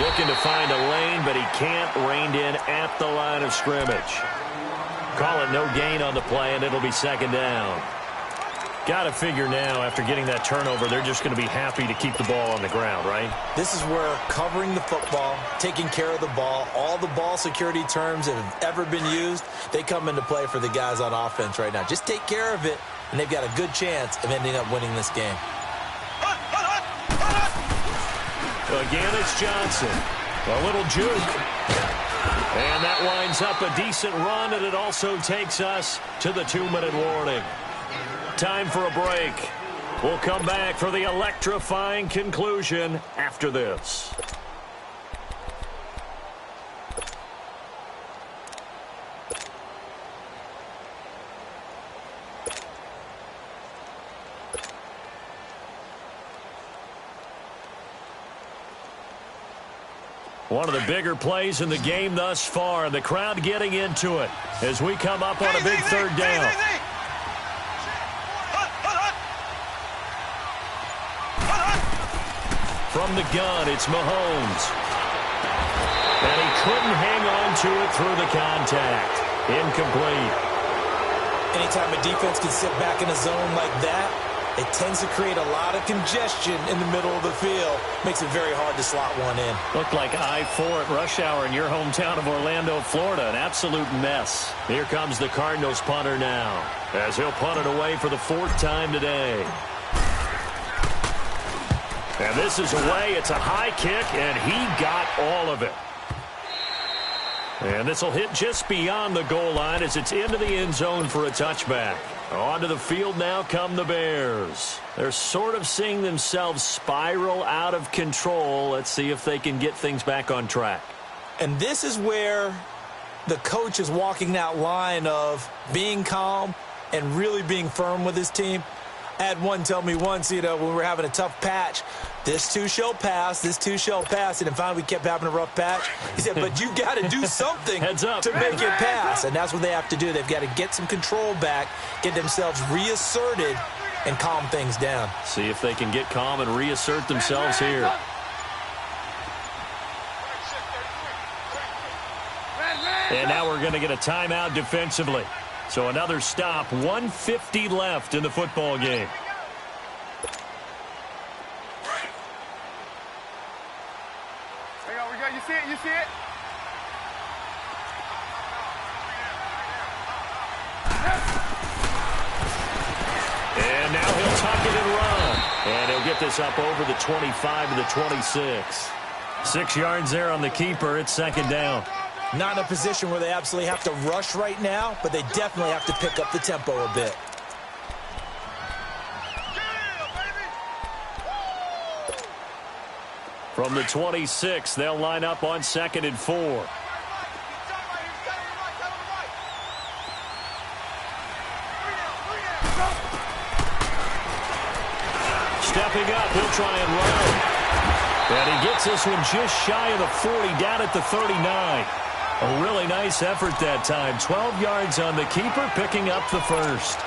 Looking to find a lane, but he can't rein in at the line of scrimmage. Call it no gain on the play, and it'll be 2nd down. Got to figure now, after getting that turnover, they're just going to be happy to keep the ball on the ground, right? This is where covering the football, taking care of the ball, all the ball security terms that have ever been used, they come into play for the guys on offense right now. Just take care of it, and they've got a good chance of ending up winning this game. Again, it's Johnson. A little juke. And that winds up a decent run, and it also takes us to the 2-minute warning. Time for a break. We'll come back for the electrifying conclusion after this. One of the bigger plays in the game thus far. The crowd getting into it as we come up on a big 3rd down. From the gun, it's Mahomes. And he couldn't hang on to it through the contact. Incomplete. Anytime a defense can sit back in a zone like that, it tends to create a lot of congestion in the middle of the field. Makes it very hard to slot one in. Looked like I-4 at rush hour in your hometown of Orlando, Florida. An absolute mess. Here comes the Cardinals punter now, as he'll punt it away for the 4th time today. And this is away. It's a high kick, and he got all of it. And this will hit just beyond the goal line as it's into the end zone for a touchback. Onto the field now come the Bears. They're sort of seeing themselves spiral out of control. Let's see if they can get things back on track. And this is where the coach is walking that line of being calm and really being firm with his team. I had one tell me once, when we were having a tough patch, this too shall pass, this too shall pass. And then finally we kept having a rough patch. He said, but you got to do something to make it pass. And that's what they have to do. They've got to get some control back, get themselves reasserted, and calm things down. See if they can get calm and reassert themselves here. And now we're going to get a timeout defensively. So another stop, 1:50 left in the football game. There we go. You see it? You see it? And now he'll tuck it and run. And he'll get this up over the 25 to the 26. 6 yards there on the keeper. It's 2nd down. Not in a position where they absolutely have to rush right now, but they definitely have to pick up the tempo a bit. From the 26, they'll line up on 2nd and 4. Stepping up, he'll try and run. And he gets this one just shy of the 40, down at the 39. A really nice effort that time. 12 yards on the keeper, picking up the 1st.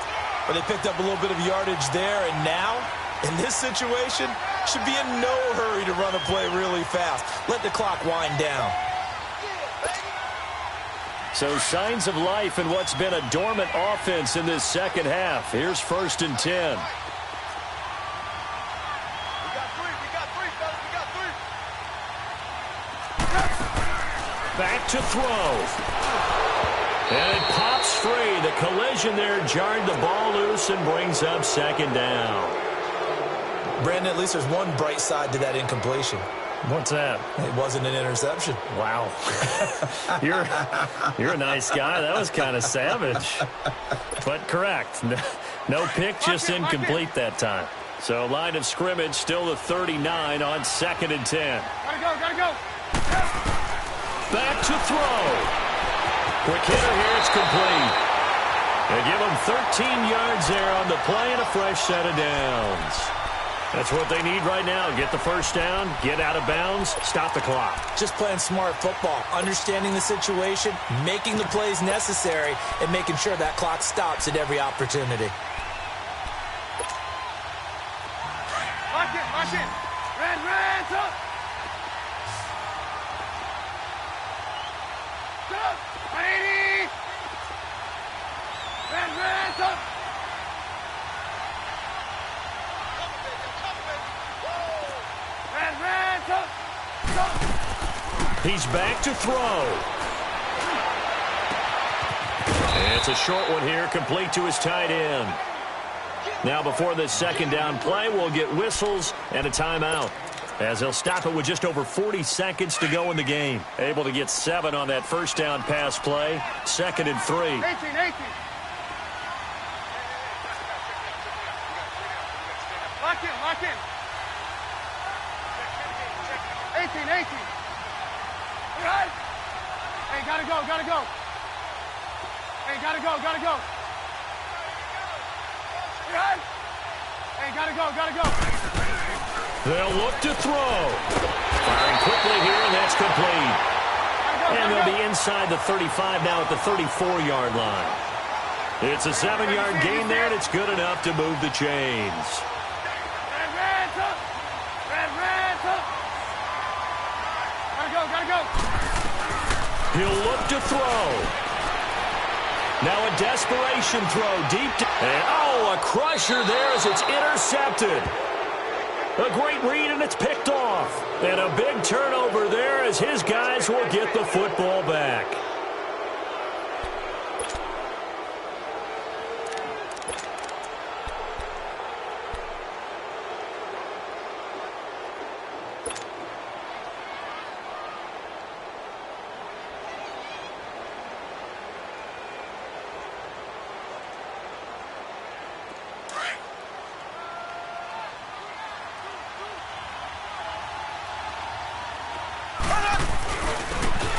But they picked up a little bit of yardage there, and now, in this situation, should be in no hurry to run a play really fast. Let the clock wind down. So signs of life in what's been a dormant offense in this second half. Here's 1st and 10. Back to throw. And it pops free. The collision there jarred the ball loose and brings up 2nd down. Brandon, at least there's one bright side to that incompletion. What's that? It wasn't an interception. Wow. You're a nice guy. That was kind of savage. But correct. No pick, just incomplete that time. So line of scrimmage still the 39 on 2nd and 10. Gotta go. Back to throw. Quick hitter here, it's complete. They give him 13 yards there on the play and a fresh set of downs. That's what they need right now. Get the first down, get out of bounds, stop the clock. Just playing smart football, understanding the situation, making the plays necessary, and making sure that clock stops at every opportunity. Watch it. Red, up. Up. 80. Red, up. Red, up. He's back to throw. And it's a short one here, complete to his tight end. Now before this 2nd down play, we'll get whistles and a timeout, as they'll stop it with just over 40 seconds to go in the game. Able to get 7 on that first down pass play. 2nd and 3. 18. Lock in. 18. Right. Hey, gotta go. Hey, gotta go. Right. Hey, gotta go. They'll look to throw. Firing quickly here, and that's complete. And they'll be inside the 35 now at the 34-yard line. It's a 7-yard gain there, and it's good enough to move the chains. Red, up. Gotta go. He'll look to throw. Now a desperation throw deep. And a crusher there as it's intercepted. A great read, and it's picked off. And a big turnover there as his guys will get the football back.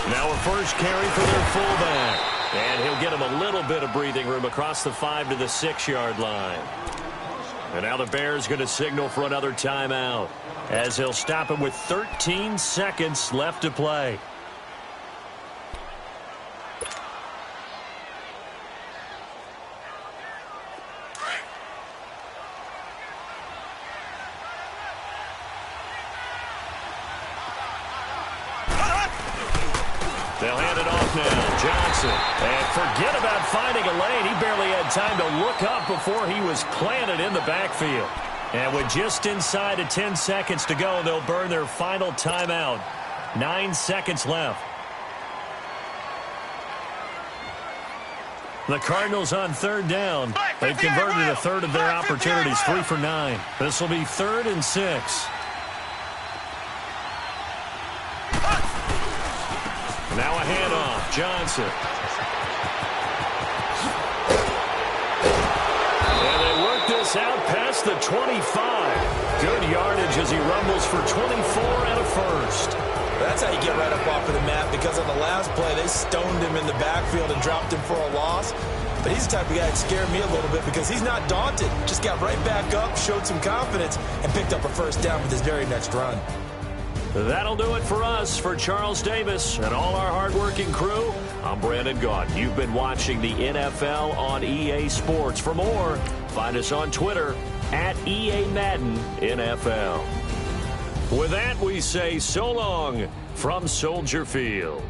Now a first carry for their fullback. And he'll get him a little bit of breathing room across the 5 to the 6-yard line. And now the Bears going to signal for another timeout, as he'll stop him with 13 seconds left to play. They'll hand it off now. Johnson. And forget about finding a lane. He barely had time to look up before he was planted in the backfield. And with just inside of 10 seconds to go, they'll burn their final timeout. 9 seconds left. The Cardinals on 3rd down. They've converted a third of their opportunities, 3 for 9. This will be 3rd and 6. Now a handoff. Johnson. And they work this out past the 25. Good yardage as he rumbles for 24 and a first. That's how you get right up off of the mat, because on the last play, they stoned him in the backfield and dropped him for a loss. But he's the type of guy that scared me a little bit because he's not daunted. Just got right back up, showed some confidence, and picked up a first down with his very next run. That'll do it for us. For Charles Davis and all our hardworking crew, I'm Brandon Gaunt. You've been watching the NFL on EA Sports. For more, find us on Twitter at EA Madden NFL. With that, we say so long from Soldier Field.